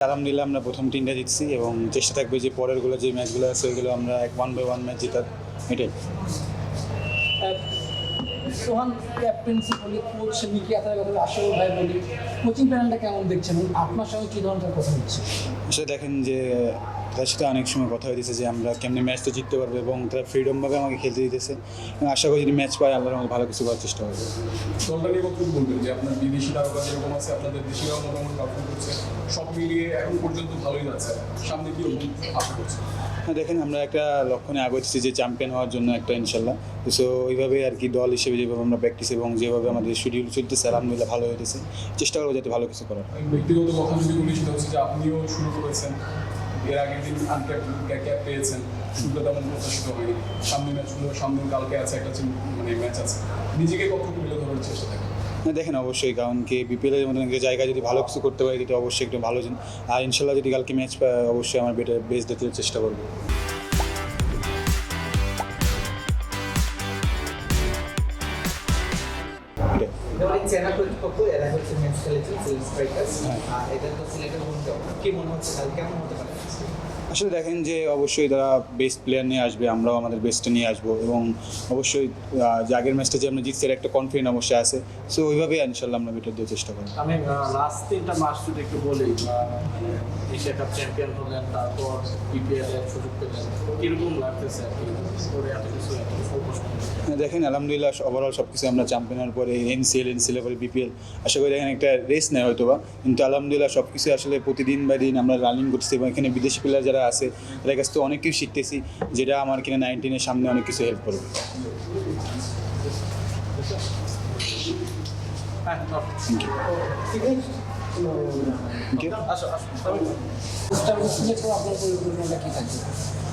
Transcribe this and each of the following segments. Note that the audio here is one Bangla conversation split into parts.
আলহামদুলিল্লাহ আমরা প্রথম টিমটা জিতছি এবং চেষ্টা থাকবে যে পরেরগুলো যে ম্যাচগুলো আছে ওইগুলো আমরা 1/1 ম্যাচ জেতার, এটাই। সোহান ক্যাপ্টেন্সি বলি, কোচ মিকি আতার কথা আসল ভাই বলি, কোচিং প্ল্যানটা কেমন দেখছেন এবং আপনার সঙ্গে কী ধরনের কথা হচ্ছে? আসলে দেখেন যে তার সাথে অনেক সময় কথা হইতেছে যে আমরা কেমনি ম্যাচটা জিততে পারবো এবং তারা ফ্রিডমভাবে আমাকে খেলতে দিতেছে এবং আশা করি যদি ম্যাচ পাই আল্লাহর মধ্যে ভালো কিছু করার চেষ্টা করবো। দলটা নিয়ে কতটুকু বলবেন যে আপনার বিদেশি তারকা যেরকম আছে, আপনাদের দেশিরাও মোটামুটি পারফর্ম করছে, সব মিলিয়ে এখন পর্যন্ত ভালোই যাচ্ছে, সামনে কীরকম আশা করছে? হ্যাঁ, দেখেন আমরা একটা লক্ষ্যে আগাচ্ছি যে চ্যাম্পিয়ন হওয়ার জন্য একটা, ইনশাল্লাহ। সো ওইভাবে আর কি দল হিসেবে যেভাবে আমরা প্র্যাকটিস এবং যেভাবে আমাদের শিডিউল চলতেছে আলহামদুলিল্লাহ ভালো হয়েছে, চেষ্টা করবো যাতে ভালো কিছু করার। ব্যক্তিগত কথা যদি বলি সেটা হচ্ছে যে আপনিও শুরু করেছেন, এর আগের দিন ক্যাপ পেয়েছেন, শুরুটা তেমন প্রত্যাশিত হয়নি। সামনে কালকে আছে একটা ম্যাচ আছে, নিজেকে কতটুকু তুলে ধরার চেষ্টা থাকে? হ্যাঁ, দেখেন অবশ্যই, কারণ কি বিপিএলের মতন একটা জায়গায় যদি ভালো কিছু করতে পারি এটা অবশ্যই একটু ভালো। আর ইনশাল্লাহ যদি কালকে ম্যাচ পাই অবশ্যই আমার বেস্ট দিতে চেষ্টা করবো। চেনা কর্তৃপক্ষ এরা হচ্ছে ম্যাচ খেলেছে স্ট্রাইকার্স, এটা তো সিলেক্টেড হতে হবে, কি মনে হচ্ছে কাল কেমন হতে পারে? আসলে দেখেন যে অবশ্যই তারা বেস্ট প্লেয়ার নিয়ে আসবে, আমরাও আমাদের বেস্টটা নিয়ে আসবো এবং অবশ্যই যে আগের ম্যাচটা যে আমরা জিতছি এর একটা কনফিডেন্ট অবশ্যই আছে। সো ওইভাবেই ইনশাল্লাহ আমরা বেটার দেওয়ার চেষ্টা করবো। আমি লাস্ট 3টা মাস যদি একটু বলি, এশিয়া কাপ চ্যাম্পিয়ন হলেন, তারপর বিপিএল এর সুযোগ পেলেন, কীরকম লাগতেছে আর কি করে এত কিছু দেখেন আলহামদুলিল্লাহ ওভারঅল সব কিছু আমরা চ্যাম্পিয়নের পরে এনসিএলের পরে বিপিএল আশা করি দেখেন একটা রেস নেয় হয়তো বা, কিন্তু আলহামদুলিল্লাহ সব কিছু আসলে প্রতিদিন বাই দিন আমরা রানিং করতেছি এবং এখানে বিদেশি প্লেয়ার যারা আছে তাদের কাছ থেকে অনেক কিছু শিখতেছি, যেটা আমার কিনা 19-এর সামনে অনেক কিছু হেল্প করবে।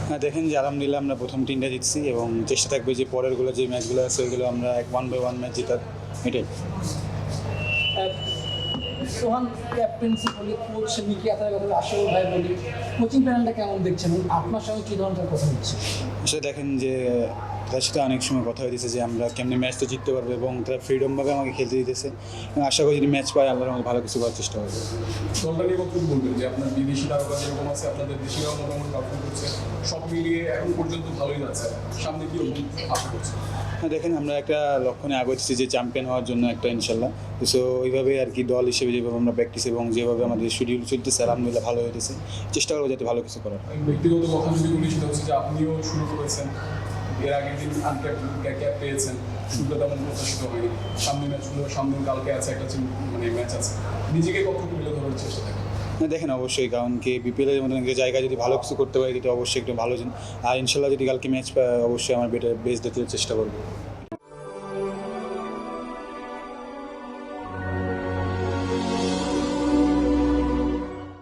হ্যাঁ, দেখেন যে আলহামদুলিল্লাহ আমরা প্রথম টিমটা জিতছি এবং চেষ্টা থাকবে যে পরেরগুলো যে ম্যাচগুলো আছে ওইগুলো আমরা 1/1 ম্যাচ জেতার, এটাই। সোহান ক্যাপ্টেন্সি বলি, কোচ মিকি আতার কথা আসল ভাই বলি, কোচিং প্ল্যানটা কেমন দেখছেন এবং আপনার সঙ্গে কী ধরনের কথা হচ্ছে? আসলে দেখেন যে তার সাথে অনেক সময় কথা হইতেছে যে আমরা কেমনি ম্যাচটা জিততে পারবো এবং তারা ফ্রিডমভাবে আমাকে খেলতে দিতেছে এবং আশা করি যদি ম্যাচ পাই আল্লাহর মধ্যে ভালো কিছু করার চেষ্টা করবো। দলটা নিয়ে কতটুকু বলবেন যে আপনার বিদেশি তারকা যেরকম আছে, আপনাদের দেশিরাও মোটামুটি পারফর্ম করছে, সব মিলিয়ে এখন পর্যন্ত ভালোই যাচ্ছে, সামনে কীরকম আশা করছে? হ্যাঁ, দেখেন আমরা একটা লক্ষ্যে আগাচ্ছি যে চ্যাম্পিয়ন হওয়ার জন্য একটা, ইনশাল্লাহ। সো ওইভাবে আর কি দল হিসেবে যেভাবে আমরা প্র্যাকটিস এবং যেভাবে আমাদের শিডিউল চলতেছে আলহামদুলিল্লাহ ভালো হয়েছে, চেষ্টা করবো যাতে ভালো কিছু করার। ব্যক্তিগত কথা যদি বলি সেটা হচ্ছে যে আপনিও শুরু করেছেন, এর আগের দিন ক্যাপ পেয়েছেন, শুরুটা তেমন প্রত্যাশিত হয়নি। সামনে কালকে আছে একটা ম্যাচ আছে, নিজেকে কতটুকু তুলে ধরার চেষ্টা থাকে? হ্যাঁ, দেখেন অবশ্যই, কারণ কি বিপিএলের মতন একটা জায়গায় যদি ভালো কিছু করতে পারি এটা অবশ্যই একটু ভালো। আর ইনশাল্লাহ যদি কালকে ম্যাচ পাই অবশ্যই আমার বেস্ট দিতে চেষ্টা করবো।